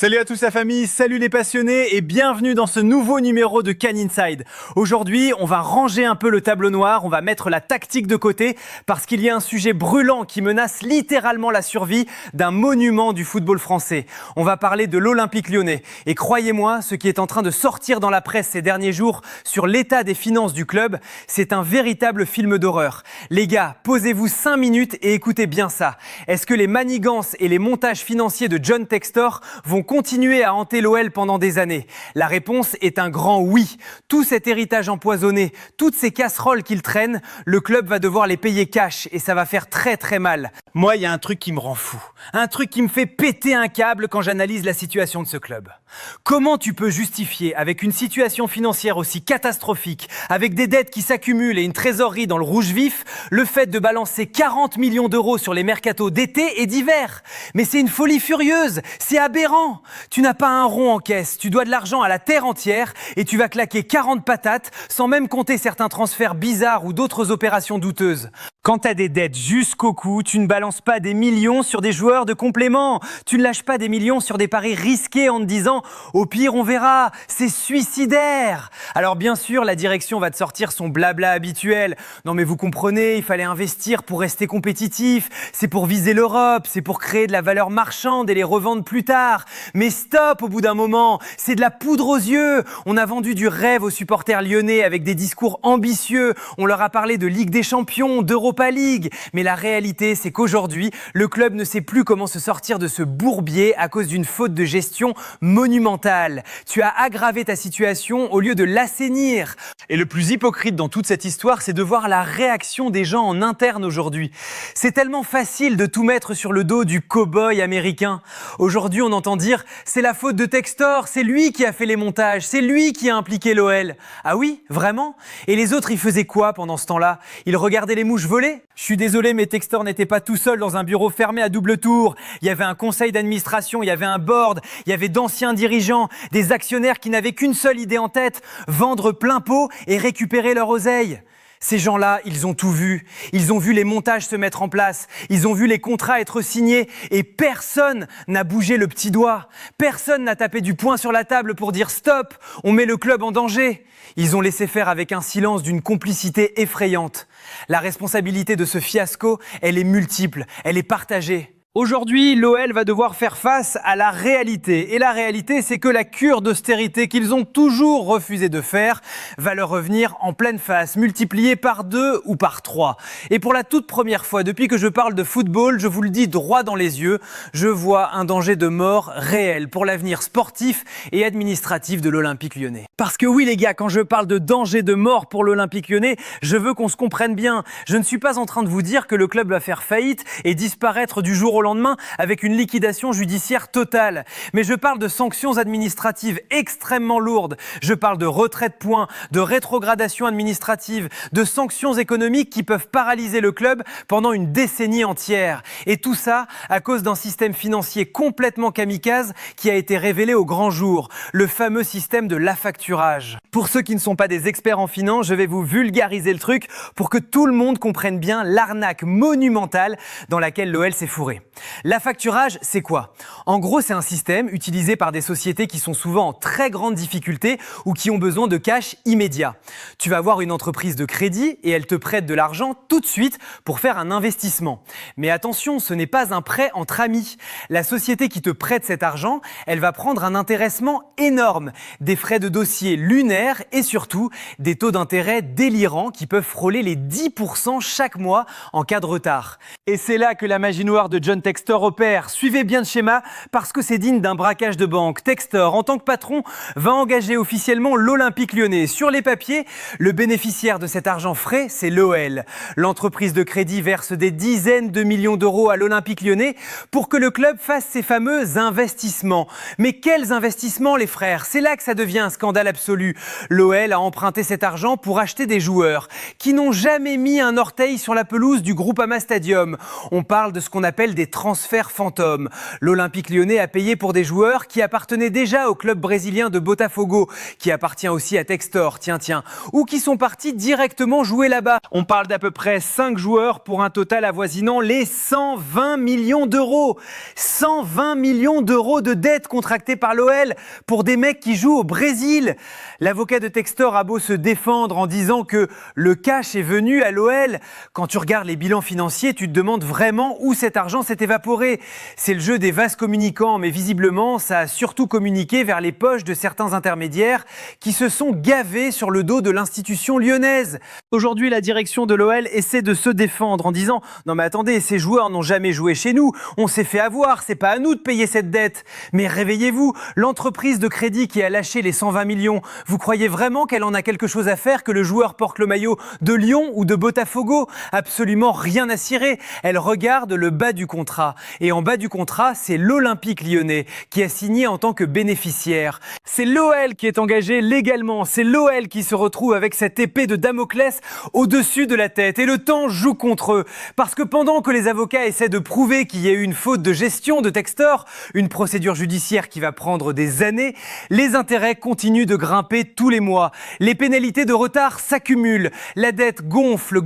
Salut à tous la famille, salut les passionnés et bienvenue dans ce nouveau numéro de Cannes Inside. Aujourd'hui, on va ranger un peu le tableau noir, on va mettre la tactique de côté parce qu'il y a un sujet brûlant qui menace littéralement la survie d'un monument du football français. On va parler de l'Olympique Lyonnais et croyez-moi, ce qui est en train de sortir dans la presse ces derniers jours sur l'état des finances du club, c'est un véritable film d'horreur. Les gars, posez-vous 5 minutes et écoutez bien ça. Est-ce que les manigances et les montages financiers de John Textor vont continuer à hanter l'OL pendant des années? La réponse est un grand oui. Tout cet héritage empoisonné, toutes ces casseroles qu'il traîne, le club va devoir les payer cash et ça va faire très très mal. Moi, il y a un truc qui me rend fou. Un truc qui me fait péter un câble quand j'analyse la situation de ce club. Comment tu peux justifier, avec une situation financière aussi catastrophique, avec des dettes qui s'accumulent et une trésorerie dans le rouge vif, le fait de balancer 40 millions d'euros sur les mercatos d'été et d'hiver? Mais c'est une folie furieuse, c'est aberrant. Tu n'as pas un rond en caisse, tu dois de l'argent à la terre entière et tu vas claquer 40 patates sans même compter certains transferts bizarres ou d'autres opérations douteuses. Quand tu as des dettes jusqu'au cou, tu ne balances pas des millions sur des joueurs de complément. Tu ne lâches pas des millions sur des paris risqués en te disant « au pire on verra ». C'est suicidaire. Alors bien sûr, la direction va te sortir son blabla habituel. Non mais vous comprenez, il fallait investir pour rester compétitif. C'est pour viser l'Europe, c'est pour créer de la valeur marchande et les revendre plus tard. Mais stop au bout d'un moment, c'est de la poudre aux yeux. On a vendu du rêve aux supporters lyonnais avec des discours ambitieux. On leur a parlé de Ligue des Champions, d'Europa League. Mais la réalité, c'est qu'aujourd'hui, le club ne sait plus comment se sortir de ce bourbier à cause d'une faute de gestion monumentale. Tu as aggravé ta situation au lieu de l'assainir. Et le plus hypocrite dans toute cette histoire, c'est de voir la réaction des gens en interne aujourd'hui. C'est tellement facile de tout mettre sur le dos du cow-boy américain. Aujourd'hui, on entend dire « c'est la faute de Textor, c'est lui qui a fait les montages, c'est lui qui a impliqué l'OL ». Ah oui, vraiment? Et les autres, ils faisaient quoi pendant ce temps-là? Ils regardaient les mouches voler? Je suis désolé, mais Textor n'était pas tout seul dans un bureau fermé à double tour. Il y avait un conseil d'administration, il y avait un board, il y avait d'anciens dirigeants, des actionnaires qui n'avaient qu'une seule idée en tête, vendre plein pot et récupérer leur oseille. Ces gens-là, ils ont tout vu. Ils ont vu les montages se mettre en place. Ils ont vu les contrats être signés. Et personne n'a bougé le petit doigt. Personne n'a tapé du poing sur la table pour dire « stop, on met le club en danger ». Ils ont laissé faire avec un silence d'une complicité effrayante. La responsabilité de ce fiasco, elle est multiple, elle est partagée. Aujourd'hui, l'OL va devoir faire face à la réalité. Et la réalité, c'est que la cure d'austérité qu'ils ont toujours refusé de faire va leur revenir en pleine face, multipliée par 2 ou par 3. Et pour la toute première fois, depuis que je parle de football, je vous le dis droit dans les yeux, je vois un danger de mort réel pour l'avenir sportif et administratif de l'Olympique Lyonnais. Parce que oui les gars, quand je parle de danger de mort pour l'Olympique Lyonnais, je veux qu'on se comprenne bien. Je ne suis pas en train de vous dire que le club va faire faillite et disparaître du jour au lendemain avec une liquidation judiciaire totale. Mais je parle de sanctions administratives extrêmement lourdes. Je parle de retrait de points, de rétrogradation administrative, de sanctions économiques qui peuvent paralyser le club pendant une décennie entière. Et tout ça à cause d'un système financier complètement kamikaze qui a été révélé au grand jour. Le fameux système de l'affacturage. Pour ceux qui ne sont pas des experts en finance, je vais vous vulgariser le truc pour que tout le monde comprenne bien l'arnaque monumentale dans laquelle l'OL s'est fourré. L'affacturage, c'est quoi? En gros, c'est un système utilisé par des sociétés qui sont souvent en très grande difficulté ou qui ont besoin de cash immédiat. Tu vas avoir une entreprise de crédit et elle te prête de l'argent tout de suite pour faire un investissement. Mais attention, ce n'est pas un prêt entre amis. La société qui te prête cet argent, elle va prendre un intéressement énorme, des frais de dossier lunaires et surtout des taux d'intérêt délirants qui peuvent frôler les 10% chaque mois en cas de retard. Et c'est là que la magie noire de John Textor opère. Suivez bien le schéma parce que c'est digne d'un braquage de banque. Textor, en tant que patron, va engager officiellement l'Olympique Lyonnais. Sur les papiers, le bénéficiaire de cet argent frais, c'est l'OL. L'entreprise de crédit verse des dizaines de millions d'euros à l'Olympique Lyonnais pour que le club fasse ses fameux investissements. Mais quels investissements, les frères? C'est là que ça devient un scandale absolu. L'OL a emprunté cet argent pour acheter des joueurs qui n'ont jamais mis un orteil sur la pelouse du Groupama Stadium. On parle de ce qu'on appelle des transfert fantôme. L'Olympique Lyonnais a payé pour des joueurs qui appartenaient déjà au club brésilien de Botafogo, qui appartient aussi à Textor, tiens, ou qui sont partis directement jouer là-bas. On parle d'à peu près 5 joueurs pour un total avoisinant les 120 millions d'euros. 120 millions d'euros de dettes contractées par l'OL pour des mecs qui jouent au Brésil. L'avocat de Textor a beau se défendre en disant que le cash est venu à l'OL. Quand tu regardes les bilans financiers, tu te demandes vraiment où cet argent s'est évaporé. C'est le jeu des vases communicants, mais visiblement, ça a surtout communiqué vers les poches de certains intermédiaires qui se sont gavés sur le dos de l'institution lyonnaise. Aujourd'hui, la direction de l'OL essaie de se défendre en disant « Non mais attendez, ces joueurs n'ont jamais joué chez nous, on s'est fait avoir, c'est pas à nous de payer cette dette. » Mais réveillez-vous, l'entreprise de crédit qui a lâché les 120 millions, vous croyez vraiment qu'elle en a quelque chose à faire que le joueur porte le maillot de Lyon ou de Botafogo? Absolument rien à cirer. Elle regarde le bas du contrat. Et en bas du contrat, c'est l'Olympique Lyonnais qui a signé en tant que bénéficiaire. C'est l'OL qui est engagé légalement. C'est l'OL qui se retrouve avec cette épée de Damoclès au-dessus de la tête. Et le temps joue contre eux. Parce que pendant que les avocats essaient de prouver qu'il y a eu une faute de gestion de Textor, une procédure judiciaire qui va prendre des années, les intérêts continuent de grimper tous les mois. Les pénalités de retard s'accumulent. La dette gonfle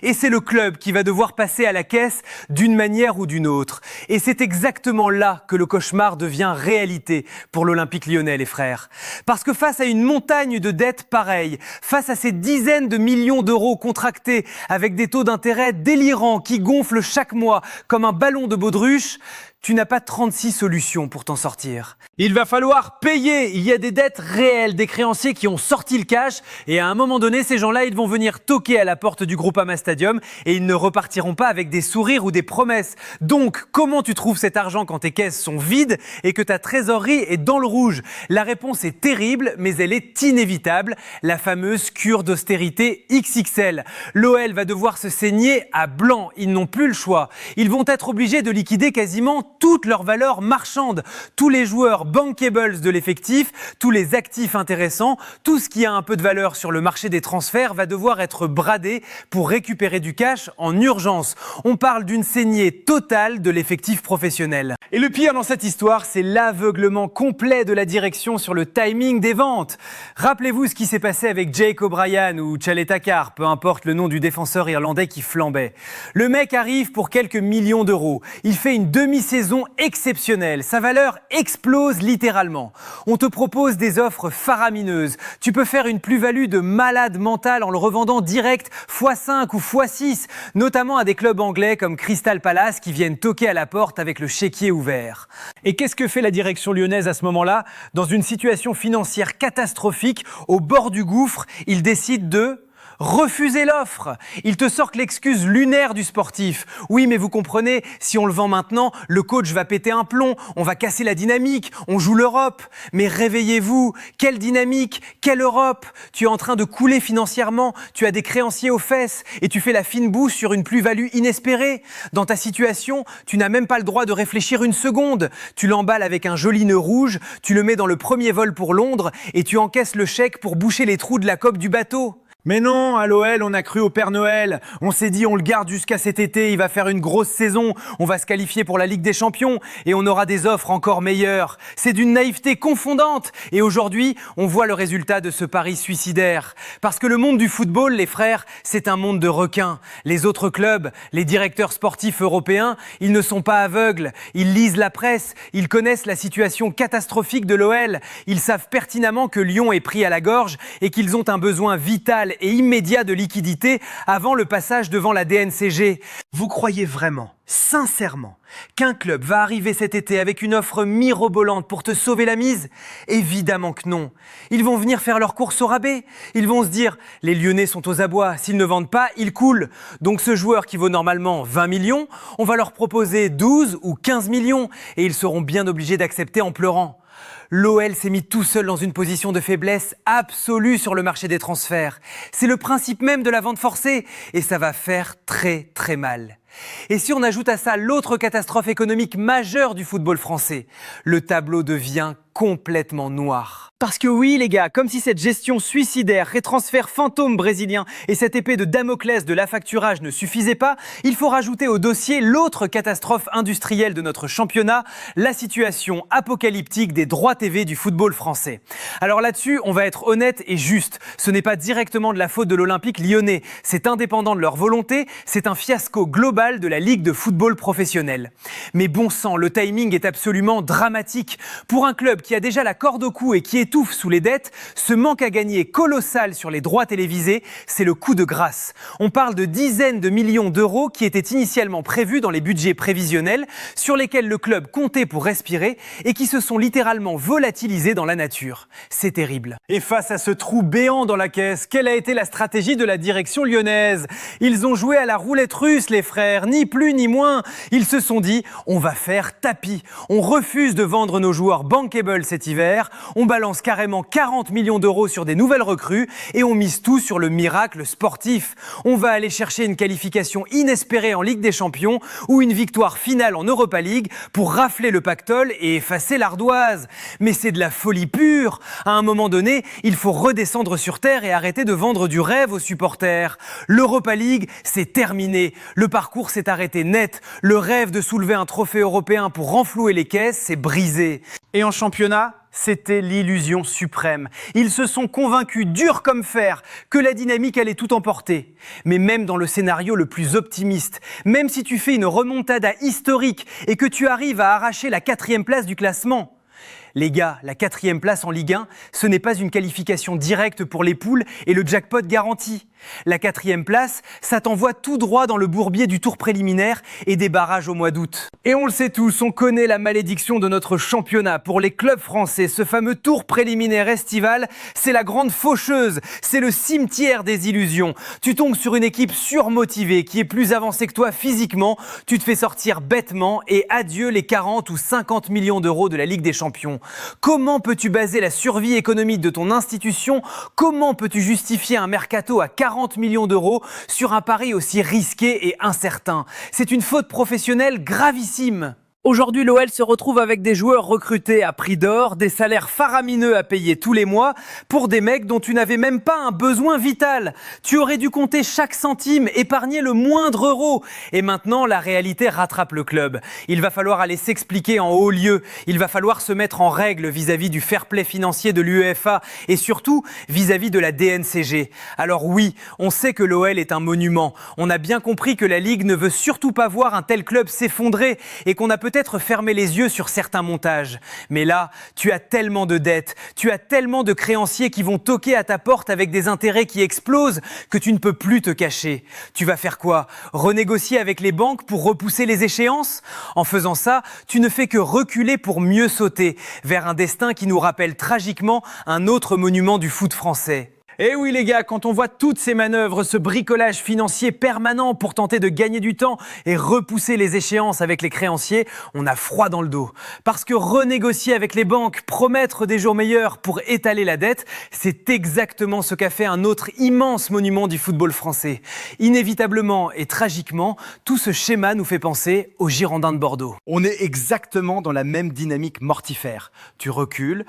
et c'est le club qui va devoir passer à la caisse d'une manière ou d'une autre. Et c'est exactement là que le cauchemar devient réalité pour l'Olympique Lyonnais, les frères. Parce que face à une montagne de dettes pareilles, face à ces dizaines de millions d'euros contractés avec des taux d'intérêt délirants qui gonflent chaque mois comme un ballon de baudruche, tu n'as pas 36 solutions pour t'en sortir. Il va falloir payer. Il y a des dettes réelles, des créanciers qui ont sorti le cash et à un moment donné, ces gens-là, ils vont venir toquer à la porte du Groupama Stadium et ils ne repartiront pas avec des sourires ou des promesses. Donc, comment tu trouves cet argent quand tes caisses sont vides et que ta trésorerie est dans le rouge? La réponse est terrible, mais elle est inévitable. La fameuse cure d'austérité XXL. L'OL va devoir se saigner à blanc. Ils n'ont plus le choix. Ils vont être obligés de liquider quasiment toutes leurs valeurs marchandes, tous les joueurs bankables de l'effectif, tous les actifs intéressants, tout ce qui a un peu de valeur sur le marché des transferts va devoir être bradé pour récupérer du cash en urgence. On parle d'une saignée totale de l'effectif professionnel. Et le pire dans cette histoire, c'est l'aveuglement complet de la direction sur le timing des ventes. Rappelez-vous ce qui s'est passé avec Jake O'Brien ou Chalet Takar, peu importe le nom du défenseur irlandais qui flambait. Le mec arrive pour quelques millions d'euros. Il fait une demi-saison exceptionnelle. Sa valeur explose littéralement. On te propose des offres faramineuses. Tu peux faire une plus-value de malade mental en le revendant direct x5 ou x6, notamment à des clubs anglais comme Crystal Palace qui viennent toquer à la porte avec le chéquier ouvert. Et qu'est-ce que fait la direction lyonnaise à ce moment-là? Dans une situation financière catastrophique, au bord du gouffre, ils décident de refuser l'offre. Ils te sortent l'excuse lunaire du sportif. Oui, mais vous comprenez, si on le vend maintenant, le coach va péter un plomb, on va casser la dynamique, on joue l'Europe. Mais réveillez-vous, quelle dynamique, quelle Europe? Tu es en train de couler financièrement, tu as des créanciers aux fesses et tu fais la fine bouche sur une plus-value inespérée. Dans ta situation, tu n'as même pas le droit de réfléchir une seconde. Tu l'emballes avec un joli nœud rouge, tu le mets dans le premier vol pour Londres et tu encaisses le chèque pour boucher les trous de la coque du bateau. Mais non, à l'OL, on a cru au Père Noël. On s'est dit, on le garde jusqu'à cet été, il va faire une grosse saison. On va se qualifier pour la Ligue des Champions et on aura des offres encore meilleures. C'est d'une naïveté confondante. Et aujourd'hui, on voit le résultat de ce pari suicidaire. Parce que le monde du football, les frères, c'est un monde de requins. Les autres clubs, les directeurs sportifs européens, ils ne sont pas aveugles. Ils lisent la presse, ils connaissent la situation catastrophique de l'OL. Ils savent pertinemment que Lyon est pris à la gorge et qu'ils ont un besoin vital et immédiat de liquidité avant le passage devant la DNCG. Vous croyez vraiment, sincèrement, qu'un club va arriver cet été avec une offre mirobolante pour te sauver la mise? Évidemment que non. Ils vont venir faire leur course au rabais. Ils vont se dire, les Lyonnais sont aux abois, s'ils ne vendent pas, ils coulent. Donc ce joueur qui vaut normalement 20 millions, on va leur proposer 12 ou 15 millions et ils seront bien obligés d'accepter en pleurant. L'OL s'est mis tout seul dans une position de faiblesse absolue sur le marché des transferts. C'est le principe même de la vente forcée et ça va faire très très mal. Et si on ajoute à ça l'autre catastrophe économique majeure du football français, le tableau devient complètement noir. Parce que oui les gars, comme si cette gestion suicidaire, ces transferts fantômes brésiliens et cette épée de Damoclès de l'affacturage ne suffisaient pas, il faut rajouter au dossier l'autre catastrophe industrielle de notre championnat, la situation apocalyptique des droits TV du football français. Alors là-dessus, on va être honnête et juste. Ce n'est pas directement de la faute de l'Olympique lyonnais. C'est indépendant de leur volonté, c'est un fiasco global de la Ligue de football professionnel. Mais bon sang, le timing est absolument dramatique. Pour un club qui a déjà la corde au cou et qui étouffe sous les dettes, ce manque à gagner colossal sur les droits télévisés, c'est le coup de grâce. On parle de dizaines de millions d'euros qui étaient initialement prévus dans les budgets prévisionnels, sur lesquels le club comptait pour respirer et qui se sont littéralement volatilisés dans la nature. C'est terrible. Et face à ce trou béant dans la caisse, quelle a été la stratégie de la direction lyonnaise ? Ils ont joué à la roulette russe, les frères, ni plus ni moins. Ils se sont dit, on va faire tapis. On refuse de vendre nos joueurs bankable cet hiver, on balance carrément 40 millions d'euros sur des nouvelles recrues et on mise tout sur le miracle sportif. On va aller chercher une qualification inespérée en Ligue des Champions ou une victoire finale en Europa League pour rafler le pactole et effacer l'ardoise. Mais c'est de la folie pure. À un moment donné, il faut redescendre sur terre et arrêter de vendre du rêve aux supporters. L'Europa League, c'est terminé. Le parcours s'est arrêté net. Le rêve de soulever un trophée européen pour renflouer les caisses, c'est brisé. Et en championnat, c'était l'illusion suprême. Ils se sont convaincus, dur comme fer, que la dynamique allait tout emporter. Mais même dans le scénario le plus optimiste, même si tu fais une remontada historique et que tu arrives à arracher la 4e place du classement, les gars, la 4e place en Ligue 1, ce n'est pas une qualification directe pour les poules et le jackpot garanti. La 4e place, ça t'envoie tout droit dans le bourbier du tour préliminaire et des barrages au mois d'août. Et on le sait tous, on connaît la malédiction de notre championnat. Pour les clubs français, ce fameux tour préliminaire estival, c'est la grande faucheuse, c'est le cimetière des illusions. Tu tombes sur une équipe surmotivée qui est plus avancée que toi physiquement, tu te fais sortir bêtement et adieu les 40 ou 50 millions d'euros de la Ligue des Champions. Comment peux-tu baser la survie économique de ton institution ? Comment peux-tu justifier un mercato à 40 millions d'euros sur un pari aussi risqué et incertain ? C'est une faute professionnelle gravissime. Aujourd'hui, l'OL se retrouve avec des joueurs recrutés à prix d'or, des salaires faramineux à payer tous les mois pour des mecs dont tu n'avais même pas un besoin vital. Tu aurais dû compter chaque centime, épargner le moindre euro. Et maintenant, la réalité rattrape le club. Il va falloir aller s'expliquer en haut lieu. Il va falloir se mettre en règle vis-à-vis du fair play financier de l'UEFA et surtout vis-à-vis de la DNCG. Alors oui, on sait que l'OL est un monument. On a bien compris que la Ligue ne veut surtout pas voir un tel club s'effondrer et qu'on a peut-être fermer les yeux sur certains montages. Mais là, tu as tellement de dettes, tu as tellement de créanciers qui vont toquer à ta porte avec des intérêts qui explosent que tu ne peux plus te cacher. Tu vas faire quoi ? Renégocier avec les banques pour repousser les échéances ? En faisant ça, tu ne fais que reculer pour mieux sauter vers un destin qui nous rappelle tragiquement un autre monument du foot français. Et oui les gars, quand on voit toutes ces manœuvres, ce bricolage financier permanent pour tenter de gagner du temps et repousser les échéances avec les créanciers, on a froid dans le dos. Parce que renégocier avec les banques, promettre des jours meilleurs pour étaler la dette, c'est exactement ce qu'a fait un autre immense monument du football français. Inévitablement et tragiquement, tout ce schéma nous fait penser aux Girondins de Bordeaux. On est exactement dans la même dynamique mortifère. Tu recules,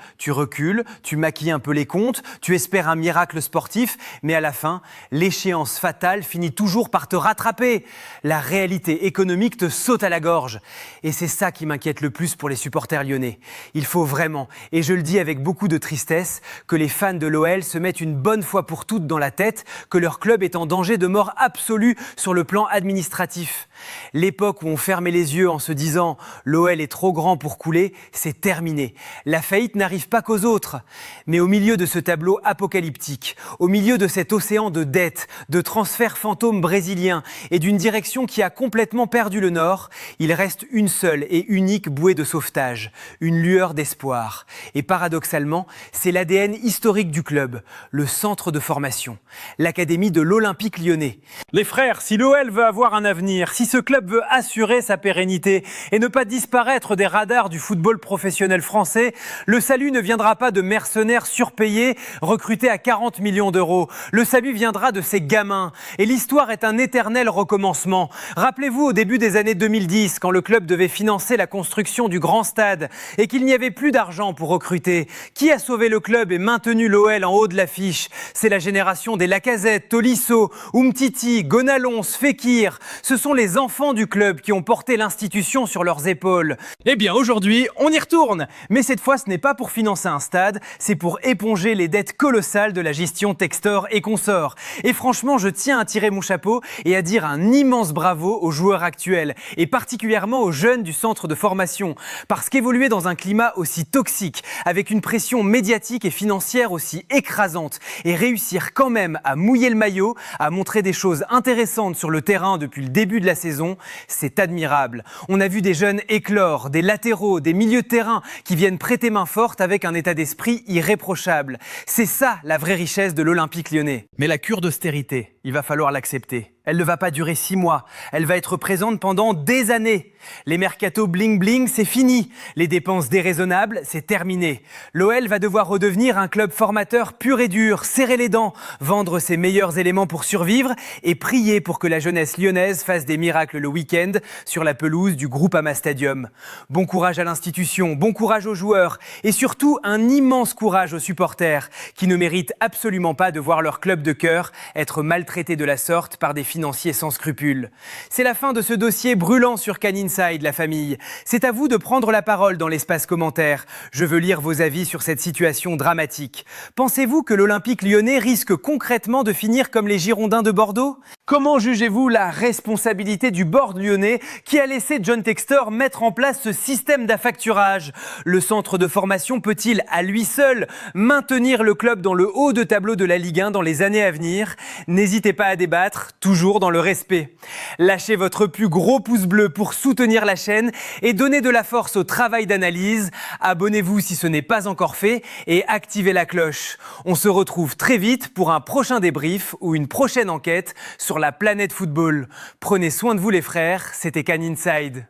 tu maquilles un peu les comptes, tu espères un miracle sportif, mais à la fin, l'échéance fatale finit toujours par te rattraper. La réalité économique te saute à la gorge. Et c'est ça qui m'inquiète le plus pour les supporters lyonnais. Il faut vraiment, et je le dis avec beaucoup de tristesse, que les fans de l'OL se mettent une bonne fois pour toutes dans la tête que leur club est en danger de mort absolue sur le plan administratif. L'époque où on fermait les yeux en se disant « l'OL est trop grand pour couler », c'est terminé. La faillite n'arrive pas qu'aux autres. Mais au milieu de ce tableau apocalyptique, dramatique. Au milieu de cet océan de dettes, de transferts fantômes brésiliens et d'une direction qui a complètement perdu le nord, il reste une seule et unique bouée de sauvetage, une lueur d'espoir. Et paradoxalement, c'est l'ADN historique du club, le centre de formation, l'académie de l'Olympique Lyonnais. Les frères, si l'OL veut avoir un avenir, si ce club veut assurer sa pérennité et ne pas disparaître des radars du football professionnel français, le salut ne viendra pas de mercenaires surpayés recrutés à 40 millions d'euros. Le salut viendra de ces gamins. Et l'histoire est un éternel recommencement. Rappelez-vous au début des années 2010, quand le club devait financer la construction du grand stade et qu'il n'y avait plus d'argent pour recruter. Qui a sauvé le club et maintenu l'OL en haut de l'affiche? C'est la génération des Lacazette, Tolisso, Umtiti, Gonalons, Fekir. Ce sont les enfants du club qui ont porté l'institution sur leurs épaules. Eh bien aujourd'hui, on y retourne. Mais cette fois, ce n'est pas pour financer un stade, c'est pour éponger les dettes colossales de la gestion Textor et consorts. Et franchement, je tiens à tirer mon chapeau et à dire un immense bravo aux joueurs actuels, et particulièrement aux jeunes du centre de formation. Parce qu'évoluer dans un climat aussi toxique, avec une pression médiatique et financière aussi écrasante, et réussir quand même à mouiller le maillot, à montrer des choses intéressantes sur le terrain depuis le début de la saison, c'est admirable. On a vu des jeunes éclore, des latéraux, des milieux de terrain qui viennent prêter main forte avec un état d'esprit irréprochable. C'est ça la vraie richesse de l'Olympique Lyonnais. Mais la cure d'austérité, il va falloir l'accepter. Elle ne va pas durer 6 mois, elle va être présente pendant des années. Les mercatos bling-bling, c'est fini. Les dépenses déraisonnables, c'est terminé. L'OL va devoir redevenir un club formateur pur et dur, serrer les dents, vendre ses meilleurs éléments pour survivre et prier pour que la jeunesse lyonnaise fasse des miracles le week-end sur la pelouse du Groupama Stadium. Bon courage à l'institution, bon courage aux joueurs et surtout un immense courage aux supporters qui ne méritent absolument pas de voir leur club de cœur être maltraité de la sorte par des financiers sans scrupules. C'est la fin de ce dossier brûlant sur CanInside, la famille. C'est à vous de prendre la parole dans l'espace commentaire. Je veux lire vos avis sur cette situation dramatique. Pensez-vous que l'Olympique Lyonnais risque concrètement de finir comme les Girondins de Bordeaux? Comment jugez-vous la responsabilité du board lyonnais qui a laissé John Textor mettre en place ce système d'affacturage? Le centre de formation peut-il, à lui seul, maintenir le club dans le haut de tableau de la Ligue 1 dans les années à venir? N'hésitez pas à débattre, toujours dans le respect. Lâchez votre plus gros pouce bleu pour soutenir la chaîne et donner de la force au travail d'analyse. Abonnez-vous si ce n'est pas encore fait et activez la cloche. On se retrouve très vite pour un prochain débrief ou une prochaine enquête sur la planète football. Prenez soin de vous les frères, c'était CanInside.